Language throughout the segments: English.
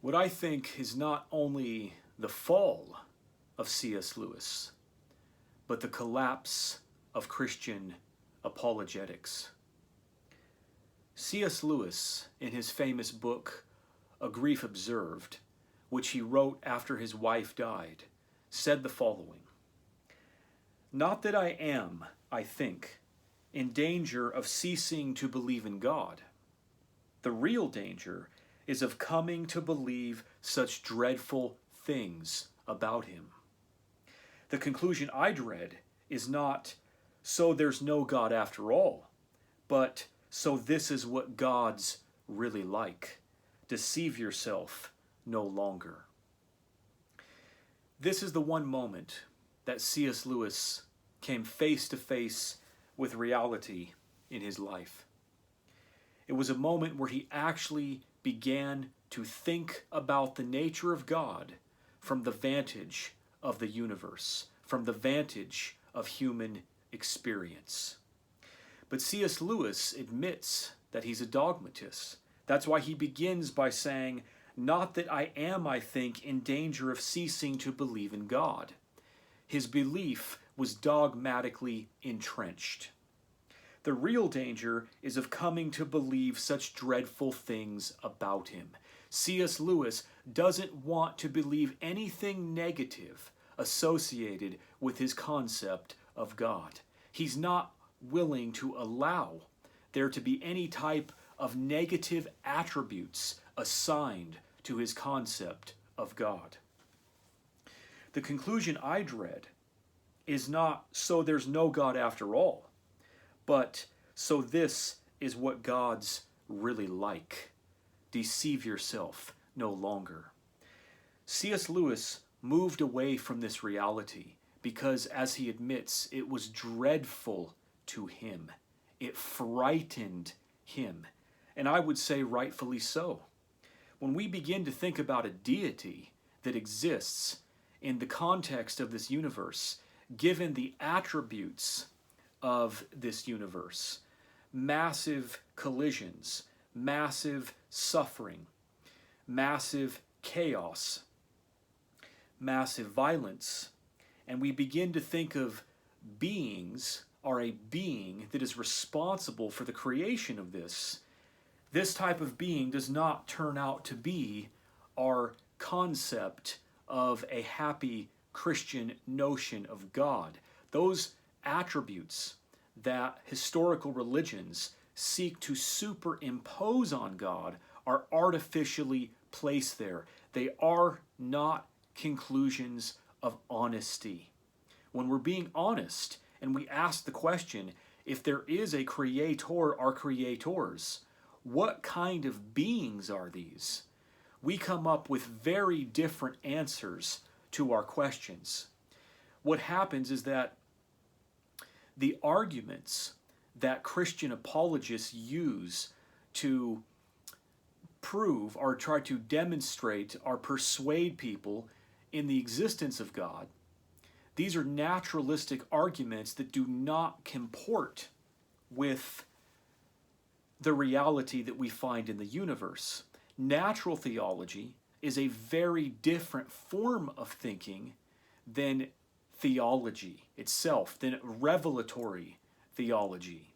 What I think is not only the fall of C.S. Lewis, but the collapse of Christian apologetics. C.S. Lewis, in his famous book, A Grief Observed, which he wrote after his wife died, said the following: "Not that I am, I think, in danger of ceasing to believe in God. The real danger is of coming to believe such dreadful things about him. The conclusion I dread is not, so there's no God after all, but so this is what God's really like. Deceive yourself no longer." This is the one moment that C.S. Lewis came face to face with reality in his life. It was a moment where he actually began to think about the nature of God from the vantage of the universe, from the vantage of human experience. But C.S. Lewis admits that he's a dogmatist. That's why he begins by saying, "Not that I am, I think, in danger of ceasing to believe in God." His belief was dogmatically entrenched. The real danger is of coming to believe such dreadful things about him. C.S. Lewis doesn't want to believe anything negative associated with his concept of God. He's not willing to allow there to be any type of negative attributes assigned to his concept of God. The conclusion I dread is not, so there's no God after all, but so this is what God's really like. Deceive yourself no longer. C.S. Lewis moved away from this reality because, as he admits, it was dreadful to him. It frightened him, and I would say rightfully so. When we begin to think about a deity that exists in the context of this universe, given the attributes of this universe, massive collisions, massive suffering, massive chaos, massive violence, and we begin to think of beings are a being that is responsible for the creation of this, this type of being does not turn out to be our concept of a happy Christian notion of God. Those attributes that historical religions seek to superimpose on God are artificially placed there. They are not conclusions of honesty. When we're being honest and we ask the question, if there is a creator or creators, what kind of beings are these? We come up with very different answers to our questions. What happens is that the arguments that Christian apologists use to prove or try to demonstrate or persuade people in the existence of God, these are naturalistic arguments that do not comport with the reality that we find in the universe. Natural theology is a very different form of thinking than theology itself, than revelatory theology.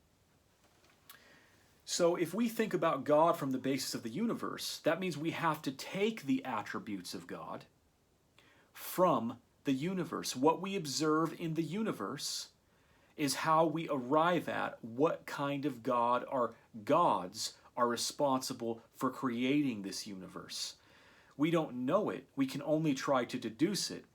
So if we think about God from the basis of the universe, that means we have to take the attributes of God from the universe. What we observe in the universe is how we arrive at what kind of God or gods are responsible for creating this universe. We don't know it, we can only try to deduce it.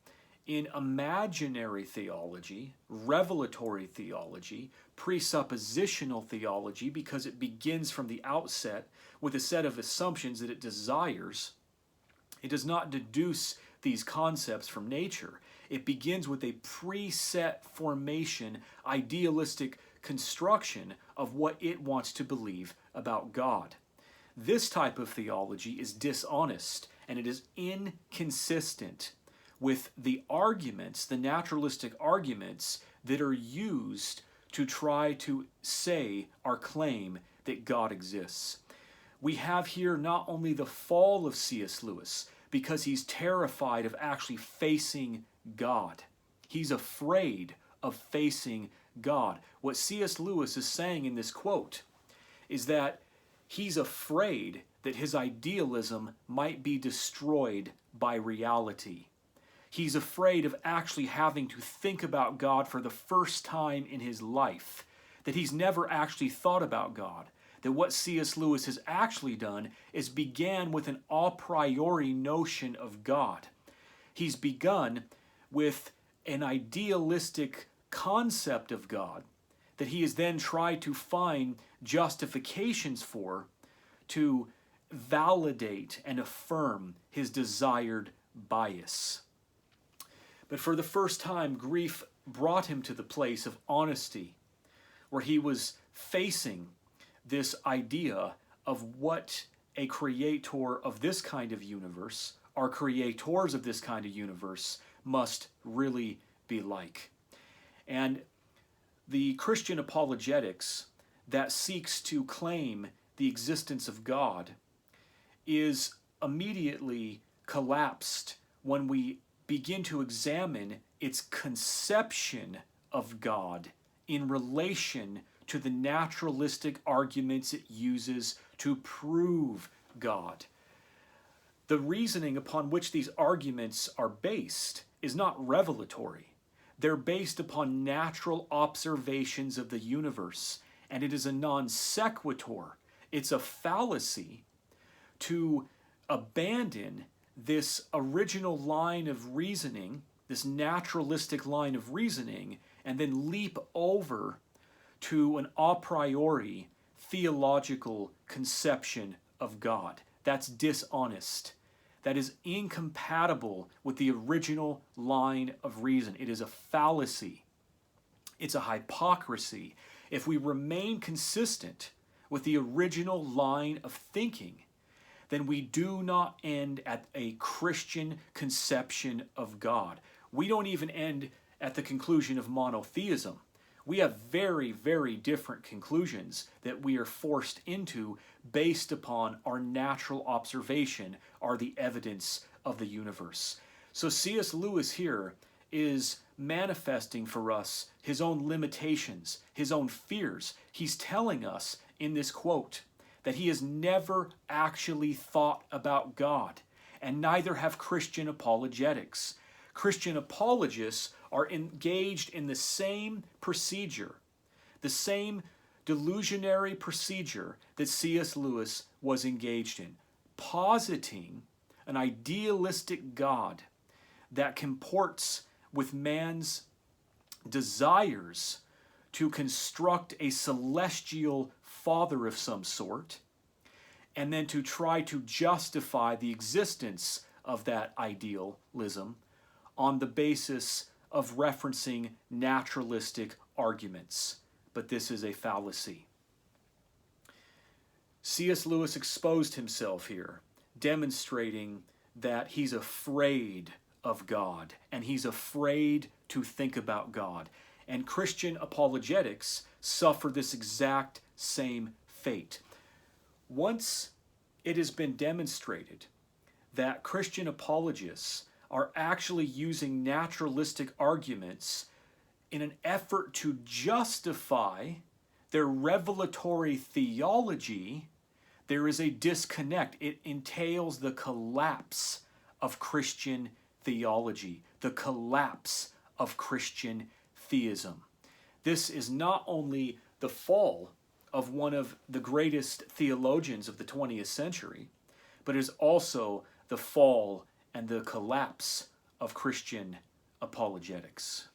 In imaginary theology, revelatory theology, presuppositional theology, because it begins from the outset with a set of assumptions that it desires, it does not deduce these concepts from nature. It begins with a preset formation, idealistic construction of what it wants to believe about God. This type of theology is dishonest and it is inconsistent with the arguments, the naturalistic arguments that are used to try to say or claim that God exists. we have here not only the fall of C.S. Lewis, because he's terrified of actually facing God. He's afraid of facing God. What C.S. Lewis is saying in this quote is that he's afraid that his idealism might be destroyed by reality. He's afraid of actually having to think about God for the first time in his life, that he's never actually thought about God. That what C.S. Lewis has actually done is began with an a priori notion of God. He's begun with an idealistic concept of God that he has then tried to find justifications for to validate and affirm his desired bias. But for the first time, grief brought him to the place of honesty, where he was facing this idea of what a creator of this kind of universe, or creators of this kind of universe, must really be like. And the Christian apologetics that seeks to claim the existence of God is immediately collapsed when we begin to examine its conception of God in relation to the naturalistic arguments it uses to prove God. The reasoning upon which these arguments are based is not revelatory. They're based upon natural observations of the universe, and it is a non sequitur. It's a fallacy to abandon this original line of reasoning, this naturalistic line of reasoning, and then leap over to an a priori theological conception of God. That's dishonest. That is incompatible with the original line of reason. It is a fallacy. It's a hypocrisy. If we remain consistent with the original line of thinking, then we do not end at a Christian conception of God. We don't even end at the conclusion of monotheism. We have very, very different conclusions that we are forced into based upon our natural observation, or the evidence of the universe. So C.S. Lewis here is manifesting for us his own limitations, his own fears. He's telling us in this quote that he has never actually thought about God, and neither have Christian apologetics. Christian apologists are engaged in the same procedure, the same delusionary procedure that C.S. Lewis was engaged in, positing an idealistic God that comports with man's desires to construct a celestial father of some sort, and then to try to justify the existence of that idealism on the basis of referencing naturalistic arguments. But this is a fallacy. C.S. Lewis exposed himself here, demonstrating that he's afraid of God, and he's afraid to think about God. And Christian apologetics suffer this exact same fate. Once it has been demonstrated that Christian apologists are actually using naturalistic arguments in an effort to justify their revelatory theology, there is a disconnect. It entails the collapse of Christian theology, the collapse of Christian theism. This is not only the fall of one of the greatest theologians of the 20th century, but it is also the fall and the collapse of Christian apologetics.